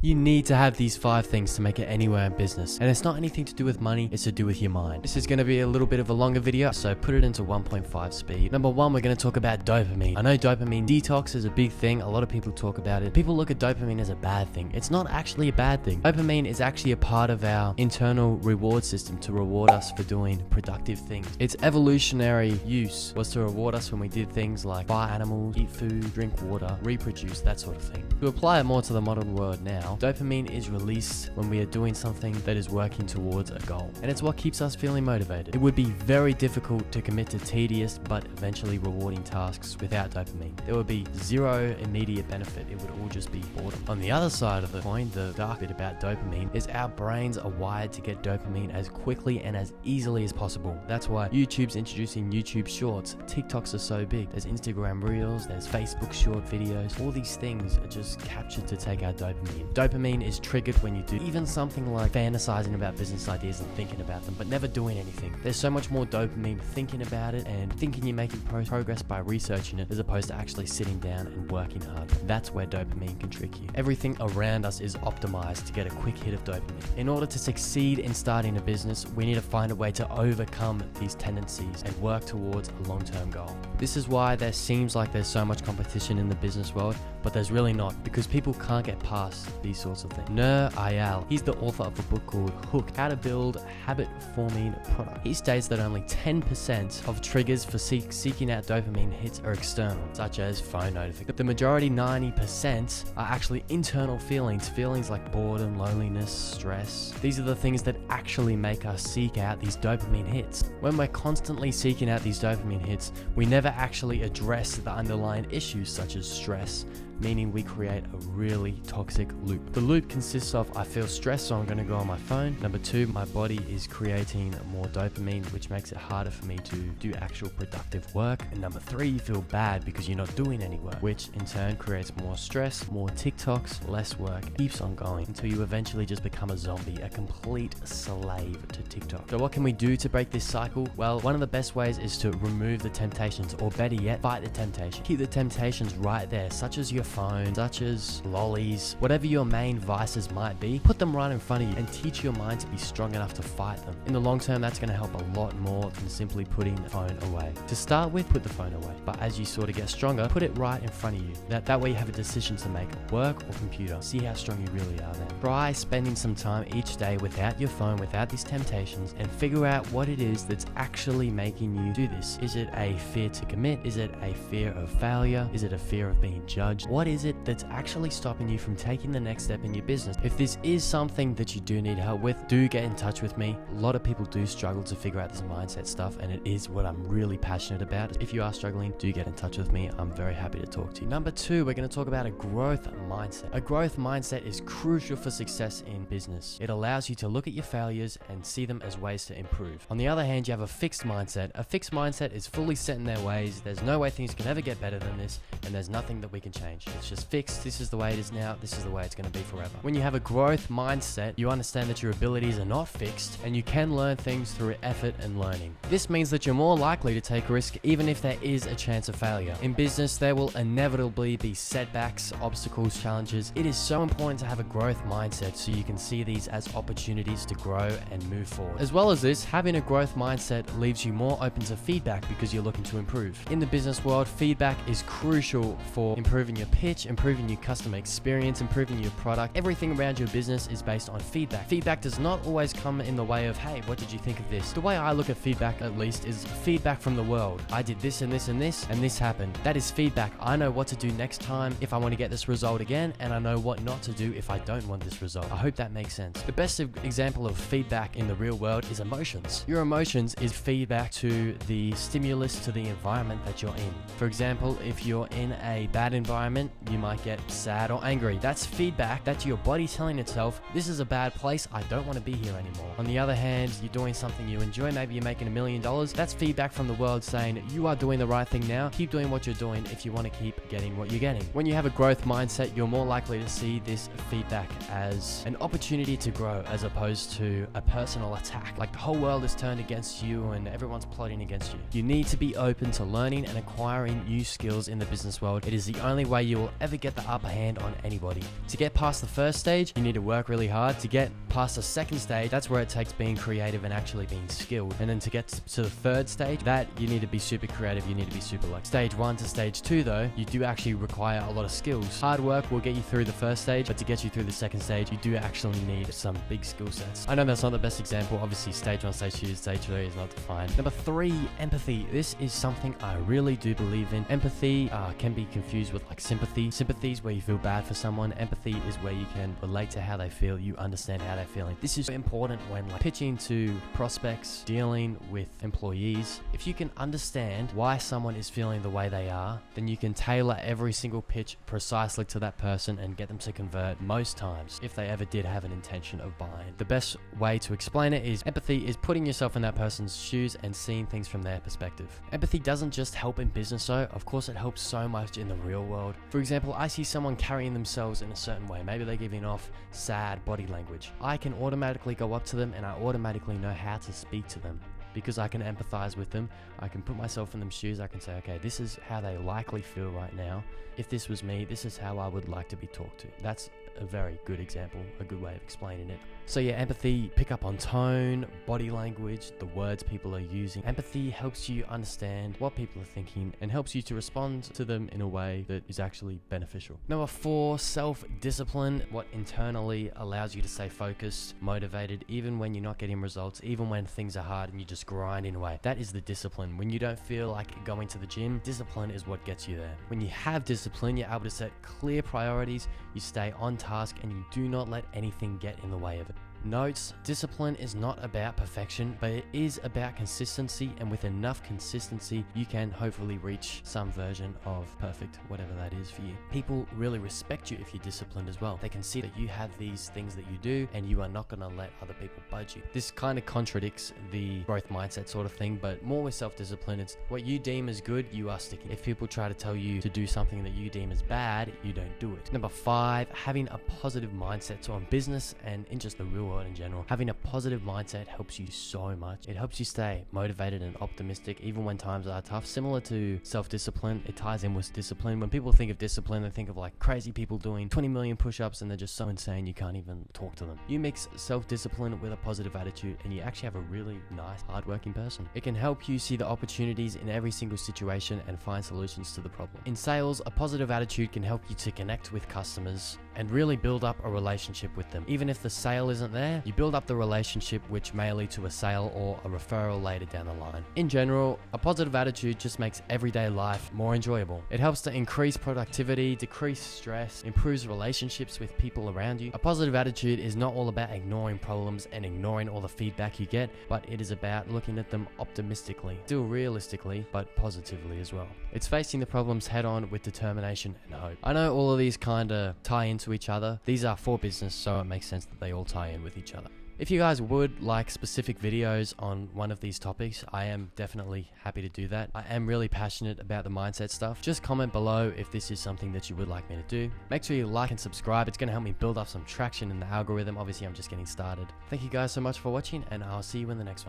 You need to have these 5 things to make it anywhere in business. And it's not anything to do with money, it's to do with your mind. This is going to be a little bit of a longer video, so put it into 1.5 speed. Number 1, we're going to talk about dopamine. I know dopamine detox is a big thing. A lot of people talk about it. People look at dopamine as a bad thing. It's not actually a bad thing. Dopamine is actually a part of our internal reward system to reward us for doing productive things. Its evolutionary use was to reward us when we did things like buy animals, eat food, drink water, reproduce, that sort of thing. To apply it more to the modern world now, dopamine is released when we are doing something that is working towards a goal. And it's what keeps us feeling motivated. It would be very difficult to commit to tedious but eventually rewarding tasks without dopamine. There would be zero immediate benefit. It would all just be boredom. On the other side of the coin, the dark bit about dopamine is our brains are wired to get dopamine as quickly and as easily as possible. That's why YouTube's introducing YouTube Shorts. TikToks are so big. There's Instagram Reels, there's Facebook short videos. All these things are just captured to take our dopamine. Dopamine is triggered when you do even something like fantasizing about business ideas and thinking about them, but never doing anything. There's so much more dopamine thinking about it and thinking you're making progress by researching it as opposed to actually sitting down and working hard. That's where dopamine can trick you. Everything around us is optimized to get a quick hit of dopamine. In order to succeed in starting a business, we need to find a way to overcome these tendencies and work towards a long-term goal. This is why there seems like there's so much competition in the business world, but there's really not, because people can't get past these sorts of things. Nur Ayal, he's the author of a book called Hook, How to Build Habit-Forming Product. He states that only 10% of triggers for seeking out dopamine hits are external, such as phone notifications. The majority, 90%, are actually internal feelings like boredom, loneliness, stress. These are the things that actually make us seek out these dopamine hits. When we're constantly seeking out these dopamine hits, we never actually address the underlying issues such as stress, meaning we create a really toxic loop. The loop consists of, I feel stressed, so I'm going to go on my phone. Number 2, my body is creating more dopamine, which makes it harder for me to do actual productive work. And number 3, you feel bad because you're not doing any work, which in turn creates more stress, more TikToks, less work. It keeps on going until you eventually just become a zombie, a complete slave to TikTok. So what can we do to break this cycle? Well, one of the best ways is to remove the temptations, or better yet, fight the temptation. Keep the temptations right there, such as your phone, such as lollies, whatever your main vices might be. Put them right in front of you and teach your mind to be strong enough to fight them. In the long term, that's going to help a lot more than simply putting the phone away. To start with, put the phone away, but as you sort of get stronger, put it right in front of you. That way you have a decision to make, work or computer. See how strong you really are then. Try spending some time each day without your phone, without these temptations, and figure out what it is that's actually making you do this. Is it a fear to commit? Is it a fear of failure? Is it a fear of being judged? What is it that's actually stopping you from taking the next step in your business? If this is something that you do need help with, do get in touch with me. A lot of people do struggle to figure out this mindset stuff, and it is what I'm really passionate about. If you are struggling, do get in touch with me. I'm very happy to talk to you. Number 2, we're going to talk about a growth mindset. A growth mindset is crucial for success in business. It allows you to look at your failures and see them as ways to improve. On the other hand, you have a fixed mindset. A fixed mindset is fully set in their ways. There's no way things can ever get better than this, and there's nothing that we can change. It's just fixed. This is the way it is now. This is the way it's going to be forever. When you have a growth mindset, you understand that your abilities are not fixed, and you can learn things through effort and learning. This means that you're more likely to take a risk even if there is a chance of failure. In business, there will inevitably be setbacks, obstacles, challenges. It is so important to have a growth mindset so you can see these as opportunities to grow and move forward. As well as this, having a growth mindset leaves you more open to feedback because you're looking to improve. In the business world, feedback is crucial for improving your pitch, improving your customer experience, improving your product. Everything around your business is based on feedback. Feedback does not always come in the way of, hey, what did you think of this? The way I look at feedback, at least, is feedback from the world. I did this and this and this, and this happened. That is feedback. I know what to do next time if I want to get this result again, and I know what not to do if I don't want this result. I hope that makes sense. The best example of feedback in the real world is emotions. Your emotions is feedback to the stimulus, to the environment that you're in. For example, if you're in a bad environment, you might get sad or angry. That's feedback. That's your body telling itself, this is a bad place. I don't want to be here anymore. On the other hand, you're doing something you enjoy. Maybe you're making $1 million. That's feedback from the world saying, you are doing the right thing now. Keep doing what you're doing if you want to keep getting what you're getting. When you have a growth mindset, you're more likely to see this feedback as an opportunity to grow as opposed to a personal attack. Like the whole world is turned against you and everyone's plotting against you. You need to be open to learning and acquiring new skills in the business world. It is the only way you'll ever get the upper hand on anybody. To get past the first stage, you need to work really hard. To get past the second stage, that's where it takes being creative and actually being skilled. And then to get to the third stage, that you need to be super creative, you need to be super lucky. Stage 1 to stage 2 though, you do actually require a lot of skills. Hard work will get you through the first stage, but to get you through the second stage, you do actually need some big skill sets. I know that's not the best example. Obviously stage 1, stage 2, stage 3 is not defined. Number 3, empathy. This is something I really do believe in. Empathy can be confused with like sympathy. Sympathy is where you feel bad for someone. Empathy is where you can relate to how they feel. You understand how they're feeling. This is important when like pitching to prospects, dealing with employees. If you can understand why someone is feeling the way they are, then you can tailor every single pitch precisely to that person and get them to convert most times if they ever did have an intention of buying. The best way to explain it is empathy is putting yourself in that person's shoes and seeing things from their perspective. Empathy doesn't just help in business though, of course it helps so much in the real world. For example, I see someone carrying themselves in a certain way. Maybe they're giving off sad body language. I can automatically go up to them and I automatically know how to speak to them. Because I can empathize with them, I can put myself in them shoes, I can say, okay, this is how they likely feel right now. If this was me, this is how I would like to be talked to. That's a very good example, a good way of explaining it. So yeah, empathy, pick up on tone, body language, the words people are using. Empathy helps you understand what people are thinking and helps you to respond to them in a way that is actually beneficial. Number 4, self-discipline, what internally allows you to stay focused, motivated, even when you're not getting results, even when things are hard and you're just grinding away. That is the discipline. When you don't feel like going to the gym, discipline is what gets you there. When you have discipline, you're able to set clear priorities, you stay on task, and you do not let anything get in the way of it. Notes, discipline is not about perfection, but it is about consistency, and with enough consistency, you can hopefully reach some version of perfect, whatever that is for you. People really respect you if you're disciplined as well. They can see that you have these things that you do, and you are not going to let other people budge you. This kind of contradicts the growth mindset sort of thing, but more with self-discipline, it's what you deem as good, you are sticking. If people try to tell you to do something that you deem as bad, you don't do it. Number 5, having a positive mindset. So on business and in just the real world in general, having a positive mindset helps you so much. It helps you stay motivated and optimistic even when times are tough. Similar to self-discipline, it ties in with discipline. When people think of discipline, they think of like crazy people doing 20 million push-ups and they're just so insane you can't even talk to them. You mix self-discipline with a positive attitude and you actually have a really nice, hardworking person. It can help you see the opportunities in every single situation and find solutions to the problem. In sales, a positive attitude can help you to connect with customers and really build up a relationship with them. Even if the sale isn't there, you build up the relationship, which may lead to a sale or a referral later down the line. In general, a positive attitude just makes everyday life more enjoyable. It helps to increase productivity, decrease stress, improves relationships with people around you. A positive attitude is not all about ignoring problems and ignoring all the feedback you get, but it is about looking at them optimistically, still realistically, but positively as well. It's facing the problems head on with determination and hope. I know all of these kind of tie into each other. These are for business, so it makes sense that they all tie in with each other. If you guys would like specific videos on one of these topics, I am definitely happy to do that. I am really passionate about the mindset stuff. Just comment below if this is something that you would like me to do. Make sure you like and subscribe. It's going to help me build up some traction in the algorithm. Obviously, I'm just getting started. Thank you guys so much for watching, and I'll see you in the next one.